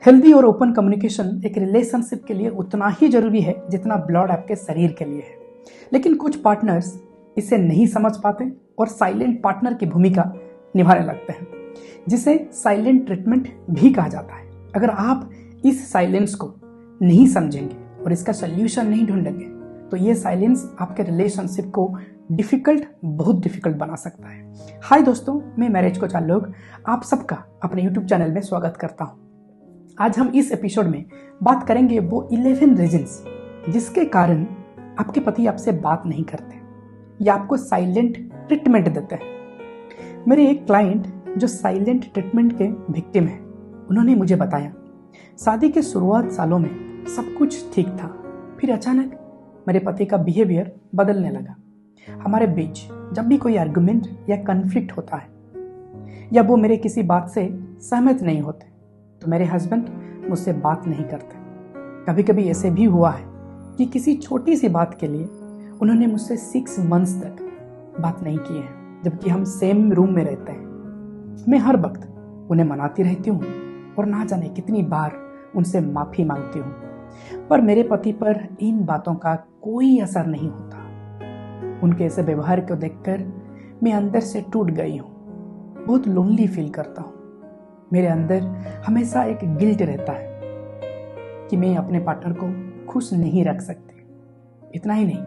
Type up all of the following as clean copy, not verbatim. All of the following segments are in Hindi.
हेल्दी और ओपन कम्युनिकेशन एक रिलेशनशिप के लिए उतना ही जरूरी है जितना ब्लड आपके शरीर के लिए है। लेकिन कुछ पार्टनर्स इसे नहीं समझ पाते और साइलेंट पार्टनर की भूमिका निभाने लगते हैं, जिसे साइलेंट ट्रीटमेंट भी कहा जाता है। अगर आप इस साइलेंस को नहीं समझेंगे और इसका सोल्यूशन नहीं ढूंढेंगे तो ये साइलेंस आपके रिलेशनशिप को बहुत डिफिकल्ट बना सकता है। हाय दोस्तों, मैं मैरिज कोच आलोक आप सबका अपने यूट्यूब चैनल में स्वागत करता हूँ। आज हम इस एपिसोड में बात करेंगे वो 11 रीजंस जिसके कारण आपके पति आपसे बात नहीं करते या आपको साइलेंट ट्रीटमेंट देते हैं। मेरे एक क्लाइंट जो साइलेंट ट्रीटमेंट के विक्टिम है, उन्होंने मुझे बताया शादी के शुरुआत सालों में सब कुछ ठीक था, फिर अचानक मेरे पति का बिहेवियर बदलने लगा। हमारे बीच जब भी कोई आर्गुमेंट या कन्फ्लिक्ट होता है या वो मेरे किसी बात से सहमत नहीं होते तो मेरे हस्बैंड मुझसे बात नहीं करते। कभी कभी ऐसे भी हुआ है कि किसी छोटी सी बात के लिए उन्होंने मुझसे 6 मंथ्स तक बात नहीं की है, जबकि हम सेम रूम में रहते हैं। मैं हर वक्त उन्हें मनाती रहती हूँ और ना जाने कितनी बार उनसे माफ़ी मांगती हूँ, पर मेरे पति पर इन बातों का कोई असर नहीं होता। उनके ऐसे व्यवहार को देखकर मैं अंदर से टूट गई हूँ, बहुत लोनली फील करता हूँ। मेरे अंदर हमेशा एक गिल्ट रहता है कि मैं अपने पार्टनर को खुश नहीं रख सकती। इतना ही नहीं,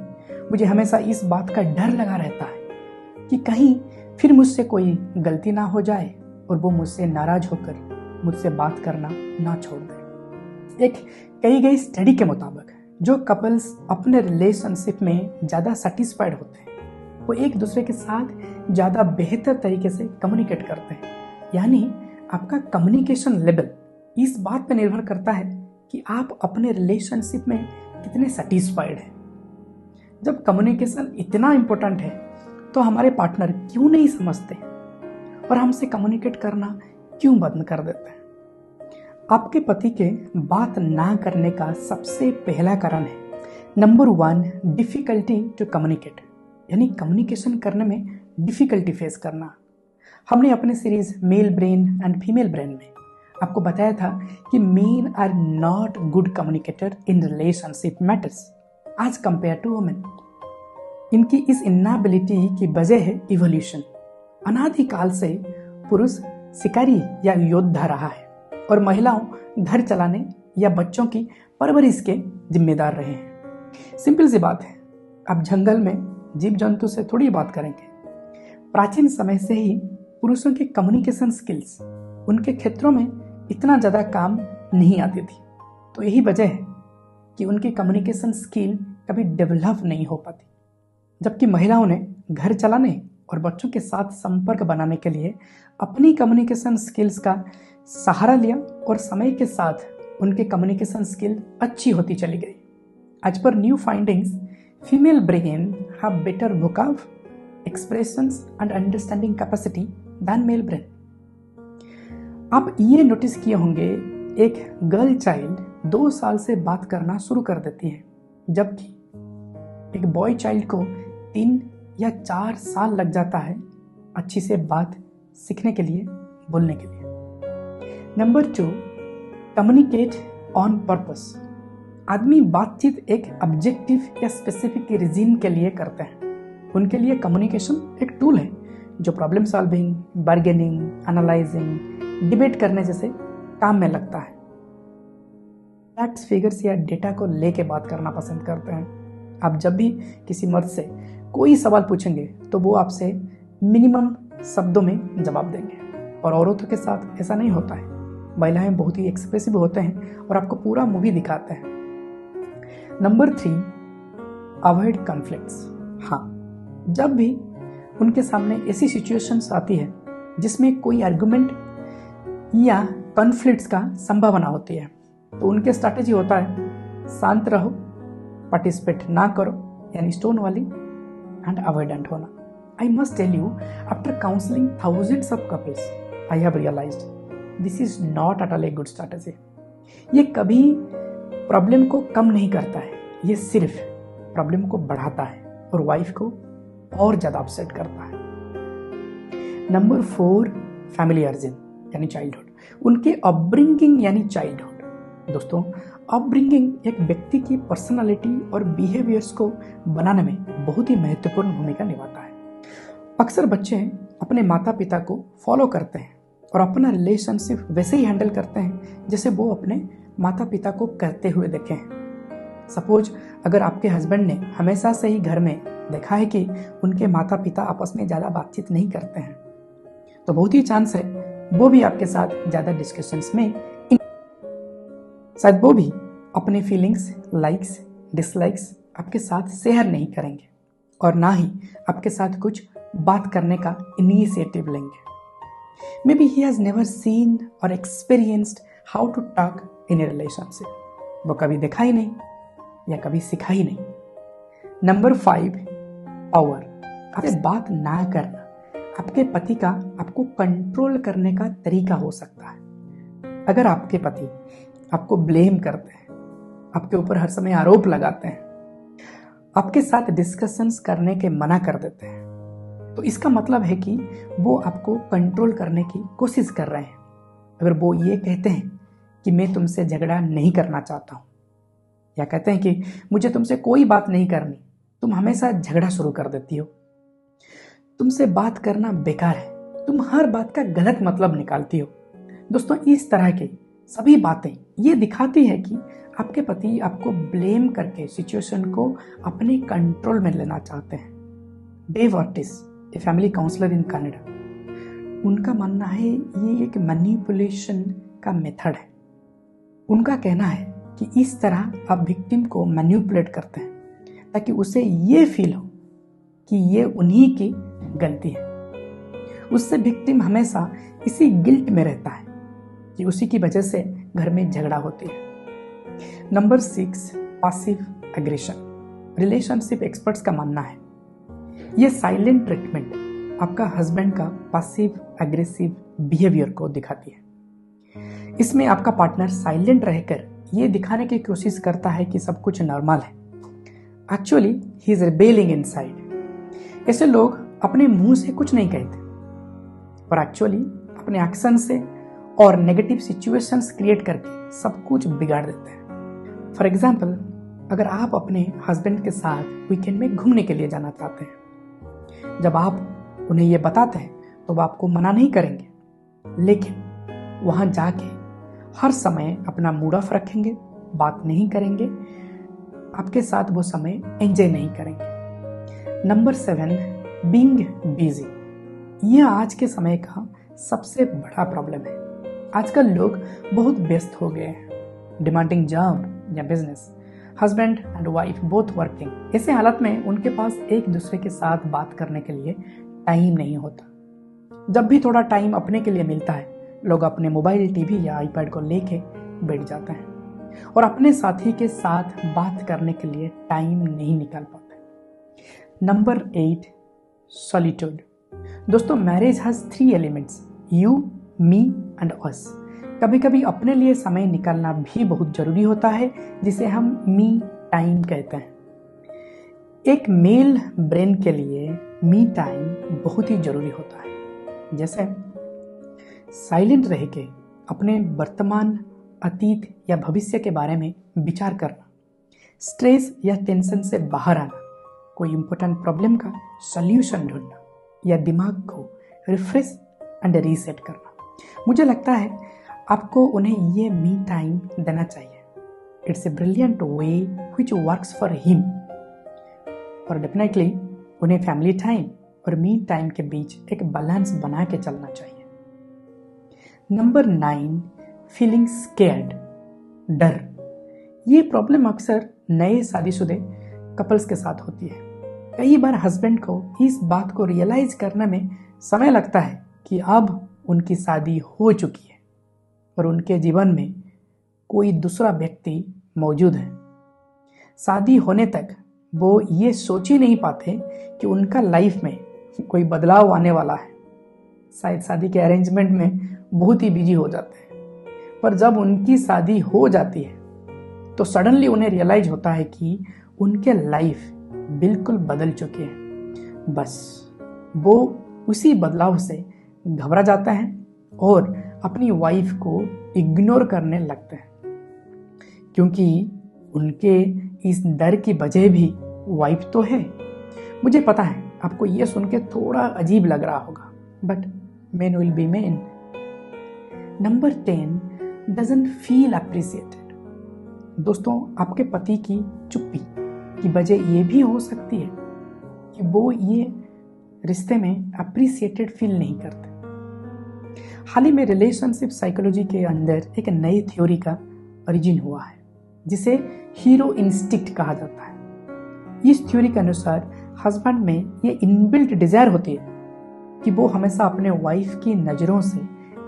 मुझे हमेशा इस बात का डर लगा रहता है कि कहीं फिर मुझसे कोई गलती ना हो जाए और वो मुझसे नाराज होकर मुझसे बात करना ना छोड़ दे। एक कही गई स्टडी के मुताबिक जो कपल्स अपने रिलेशनशिप में ज़्यादा सेटिस्फाइड होते हैं वो एक दूसरे के साथ ज़्यादा बेहतर तरीके से कम्युनिकेट करते हैं। यानी आपका कम्युनिकेशन लेवल इस बात पर निर्भर करता है कि आप अपने रिलेशनशिप में कितने सेटिस्फाइड हैं। जब कम्युनिकेशन इतना इम्पोर्टेंट है तो हमारे पार्टनर क्यों नहीं समझते और हमसे कम्युनिकेट करना क्यों बंद कर देते हैं? आपके पति के बात ना करने का सबसे पहला कारण है नंबर 1, डिफिकल्टी टू कम्युनिकेट, यानी कम्युनिकेशन करने में डिफिकल्टी फेस करना। हमने अपने series male brain and female brain में आपको बताया था कि men are not good communicator in relationship matters as compare to women. इनकी इस इनएबिलिटी की वजह है इवोल्यूशन। अनादिकाल से पुरुष शिकारी या योद्धा रहा है और महिलाओं घर चलाने या बच्चों की परवरिश के जिम्मेदार रहे हैं। सिंपल सी बात है, आप जंगल में जीव जंतु से थोड़ी बात करेंगे। प्राचीन समय से ही पुरुषों की कम्युनिकेशन स्किल्स उनके क्षेत्रों में इतना ज़्यादा काम नहीं आती थी, तो यही वजह है कि उनकी कम्युनिकेशन स्किल कभी डेवलप नहीं हो पाती। जबकि महिलाओं ने घर चलाने और बच्चों के साथ संपर्क बनाने के लिए अपनी कम्युनिकेशन स्किल्स का सहारा लिया और समय के साथ उनके कम्युनिकेशन स्किल अच्छी होती चली गई। आज पर new findings, female brain have better vocab, expressions and understanding capacity than male brain. आप ये नोटिस किए होंगे, एक गर्ल चाइल्ड 2 साल से बात करना शुरू कर देती है, जबकि एक बॉय चाइल्ड को 3 या 4 साल लग जाता है अच्छी से बात सीखने के लिए, बोलने के लिए। Number 2, communicate on purpose. आदमी बातचीत एक ऑब्जेक्टिव या स्पेसिफिक रीजन के लिए करते हैं। उनके लिए कम्युनिकेशन एक टूल है जो problem solving, bargaining, analysing, debate करने जैसे काम में लगता है। फैक्ट्स, फिगर्स या डेटा को लेके बात करना पसंद करते हैं। आप जब भी किसी मर्द से कोई सवाल पूछेंगे तो वो आपसे मिनिमम शब्दों में जवाब देंगे, और औरतों के साथ ऐसा नहीं होता है। महिलाएं बहुत ही एक्सप्रेसिव होते हैं और आपको पूरा मूवी दिखाते हैं। Number 3, avoid conflicts. हाँ, जब भी उनके सामने ऐसी सिचुएशंस आती है जिसमें कोई आर्गुमेंट या कॉन्फ्लिक्ट्स का संभावना होती है तो उनके स्ट्रैटेजी होता है शांत रहो, पार्टिसिपेट ना करो, यानी स्टोन वाली, एंड अवॉइडेंट होना। I must tell you, after counseling thousands of couples, I have realized this is not at all a good strategy. ये कभी प्रॉब्लम को कम नहीं करता है, ये सिर्फ प्रॉब्लम को बढ़ाता है और वाइफ को और ज़्यादा अपसेट करता है। नंबर 4, फैमिली अर्जिन यानी चाइल्डहुड। उनके अपब्रिंगिंग यानी चाइल्डहुड। दोस्तों, अपब्रिंगिंग एक व्यक्ति की पर्सनालिटी और बिहेवियर्स को बनाने में बहुत ही महत्वपूर्ण भूमिका निभाता है। अक्सर बच्चे अपने माता पिता को फॉलो करते हैं और अपना रिलेशनशिप वैसे ही हैंडल करते हैं जैसे वो अपने माता पिता को करते हुए देखे हैं। सपोज अगर आपके हस्बैंड ने हमेशा से ही घर में देखा है कि उनके माता पिता आपस में ज़्यादा बातचीत नहीं करते हैं, तो बहुत ही चांस है वो भी आपके साथ ज़्यादा डिस्कशंस में शायद वो भी अपने फीलिंग्स, लाइक्स, डिसलाइक्स आपके साथ शेयर नहीं करेंगे और ना ही आपके साथ कुछ बात करने का इनिशिएटिव लेंगे। Maybe he has never seen और experienced how to talk in a relationship. वो कभी देखा ही नहीं या कभी सीखा ही नहीं। Number 5, power. आपसे बात ना करना आपके पति का आपको कंट्रोल करने का तरीका हो सकता है। अगर आपके पति आपको ब्लेम करते हैं, आपके ऊपर हर समय आरोप लगाते हैं, आपके साथ डिस्कशंस करने के मना कर देते हैं, तो इसका मतलब है कि वो आपको कंट्रोल करने की कोशिश कर रहे हैं। अगर वो ये कहते हैं कि मैं तुमसे झगड़ा नहीं करना चाहता हूँ, या कहते हैं कि मुझे तुमसे कोई बात नहीं करनी, तुम हमेशा झगड़ा शुरू कर देती हो, तुमसे बात करना बेकार है, तुम हर बात का गलत मतलब निकालती हो। दोस्तों, इस तरह की सभी बातें ये दिखाती है कि आपके पति आपको ब्लेम करके सिचुएशन को अपने कंट्रोल में लेना चाहते हैं। Dave Ortis, a family counsellor in Canada, उनका मानना है ये एक मैनिपुलेशन का मेथड है। उनका कहना है कि इस तरह आप विक्टिम को मैनिपुलेट करते हैं ताकि उसे ये फील हो कि ये उन्हीं की गलती है। उससे विक्टिम हमेशा इसी गिल्ट में रहता है कि उसी की वजह से घर में झगड़ा होती है। Number 6, passive aggression. Relationship experts का मानना है ये साइलेंट ट्रीटमेंट आपका हस्बैंड का पैसिव एग्रेसिव बिहेवियर को दिखाती है। इसमें आपका पार्टनर साइलेंट रहकर ये दिखाने की कोशिश करता है कि सब कुछ नॉर्मल है। Actually he is rebelling inside. ऐसे लोग अपने मुंह से कुछ नहीं कहते पर एक्चुअली अपने एक्शन से और नेगेटिव सिचुएशंस क्रिएट करके सब कुछ बिगाड़ देते हैं। फॉर एग्जाम्पल, अगर आप अपने हस्बैंड के साथ वीकेंड में घूमने के लिए जाना चाहते हैं, जब आप उन्हें ये बताते हैं तो वो आपको मना नहीं करेंगे, लेकिन वहाँ जाके हर समय अपना मूड ऑफ रखेंगे, बात नहीं करेंगे, आपके साथ वो समय एंजॉय नहीं करेंगे। Number 7, being busy. यह आज के समय का सबसे बड़ा प्रॉब्लम है। आजकल लोग बहुत व्यस्त हो गए हैं, डिमांडिंग जॉब या business, husband and wife both working. ऐसे हालत में उनके पास एक दूसरे के साथ बात करने के लिए टाइम नहीं होता। जब भी थोड़ा टाइम अपने के लिए मिलता है, लोग अपने मोबाइल, टीवी या आईपैड को लेके बैठ जाते हैं और अपने साथी के साथ बात करने के लिए टाइम नहीं निकाल पाते। Number 8, solitude. दोस्तों, marriage has 3 elements, you, me and us. कभी कभी अपने लिए समय निकालना भी बहुत जरूरी होता है, जिसे हम मी टाइम कहते हैं। एक मेल ब्रेन के लिए मी टाइम बहुत ही जरूरी होता है, जैसे साइलेंट रह के अपने वर्तमान, अतीत या भविष्य के बारे में विचार करना, स्ट्रेस या टेंशन से बाहर आना, कोई इंपॉर्टेंट प्रॉब्लम का सॉल्यूशन ढूंढना या दिमाग को रिफ्रेश एंड रीसेट करना। मुझे लगता है आपको उन्हें ये मी टाइम देना चाहिए। It's a brilliant way which works for him. और डेफिनेटली उन्हें फैमिली टाइम और मी टाइम के बीच एक बैलेंस बना के चलना चाहिए। नंबर 9, फीलिंग स्केर्ड, डर। ये प्रॉब्लम अक्सर नए शादीशुदे कपल्स के साथ होती है। कई बार हस्बैंड को इस बात को रियलाइज करने में समय लगता है कि अब उनकी शादी हो चुकी है और उनके जीवन में कोई दूसरा व्यक्ति मौजूद है। शादी होने तक वो ये सोच ही नहीं पाते कि उनका लाइफ में कोई बदलाव आने वाला है। शायद शादी के अरेंजमेंट में बहुत ही बिजी हो जाते हैं, पर जब उनकी शादी हो जाती है तो सडनली उन्हें रियलाइज होता है कि उनके लाइफ बिल्कुल बदल चुकी है। बस वो उसी बदलाव से घबरा जाता है और अपनी वाइफ को इग्नोर करने लगते हैं, क्योंकि उनके इस डर की वजह भी वाइफ तो है। मुझे पता है आपको यह सुन के थोड़ा अजीब लग रहा होगा, but men will be men. Number 10, doesn't feel appreciated. दोस्तों, आपके पति की चुप्पी की वजह यह भी हो सकती है कि वो ये रिश्ते में अप्रिसिएटेड फील नहीं करते। हाल ही में रिलेशनशिप साइकोलॉजी के अंदर एक नई थ्योरी का ओरिजिन हुआ है, जिसे हीरो इंस्टिक्ट कहा जाता है। इस थ्योरी के अनुसार हस्बैंड में ये इनबिल्ट डिजायर होती है कि वो हमेशा अपने वाइफ की नज़रों से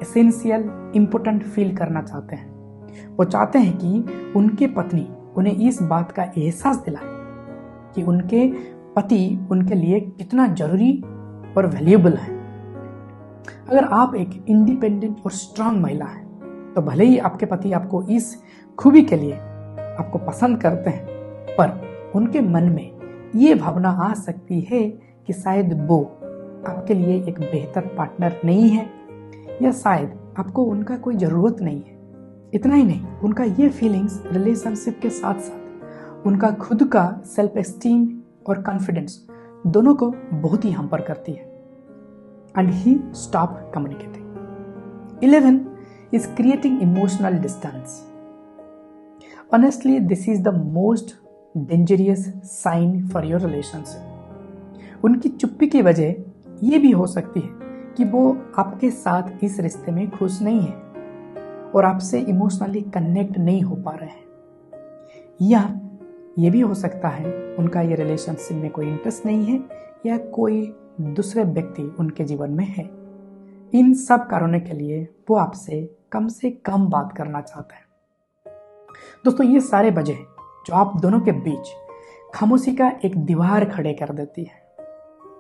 एसेंशियल इम्पोर्टेंट फील करना चाहते हैं। वो चाहते हैं कि उनके पत्नी उन्हें इस बात का एहसास दिलाए कि उनके पति उनके लिए कितना जरूरी और वैल्यूएबल है। अगर आप एक इंडिपेंडेंट और स्ट्रांग महिला हैं, तो भले ही आपके पति आपको इस खूबी के लिए आपको पसंद करते हैं, पर उनके मन में ये भावना आ सकती है कि शायद वो आपके लिए एक बेहतर पार्टनर नहीं है, या शायद आपको उनका कोई ज़रूरत नहीं है। इतना ही नहीं, उनका ये फीलिंग्स रिलेशनशिप के साथ साथ उनका खुद का सेल्फ एस्टीम और कॉन्फिडेंस दोनों को बहुत ही हैम्पर करती है। And he stop communicating. 11 is creating emotional distance. Honestly, this is the most dangerous sign for your relationship. उनकी चुप्पी की वजह ये भी हो सकती है कि वो आपके साथ इस रिश्ते में खुश नहीं है और आपसे इमोशनली कनेक्ट नहीं हो पा रहे हैं, या ये भी हो सकता है उनका ये रिलेशनशिप में कोई इंटरेस्ट नहीं है या कोई दूसरे व्यक्ति उनके जीवन में है। इन सब कारणों के लिए वो आपसे कम बात करना चाहते हैं। दोस्तों, ये सारे वजह जो आप दोनों के बीच खामोशी का एक दीवार खड़े कर देती है।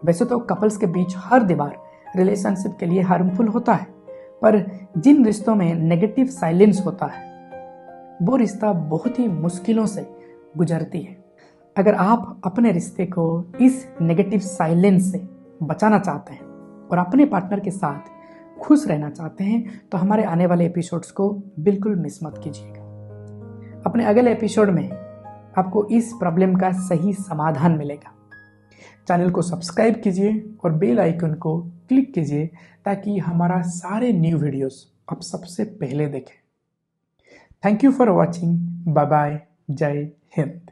वैसे तो कपल्स के बीच हर दीवार रिलेशनशिप के लिए हार्मफुल होता है, पर जिन रिश्तों में नेगेटिव साइलेंस होता है वो रिश्ता बहुत ही मुश्किलों से गुजरती है। अगर आप अपने रिश्ते को इस नेगेटिव साइलेंस से बचाना चाहते हैं और अपने पार्टनर के साथ खुश रहना चाहते हैं, तो हमारे आने वाले एपिसोड्स को बिल्कुल मिस मत कीजिएगा। अपने अगले एपिसोड में आपको इस प्रॉब्लम का सही समाधान मिलेगा। चैनल को सब्सक्राइब कीजिए और बेल आइकन को क्लिक कीजिए ताकि हमारा सारे न्यू वीडियोस आप सबसे पहले देखें। Thank you for watching. Bye bye. जय हिंद।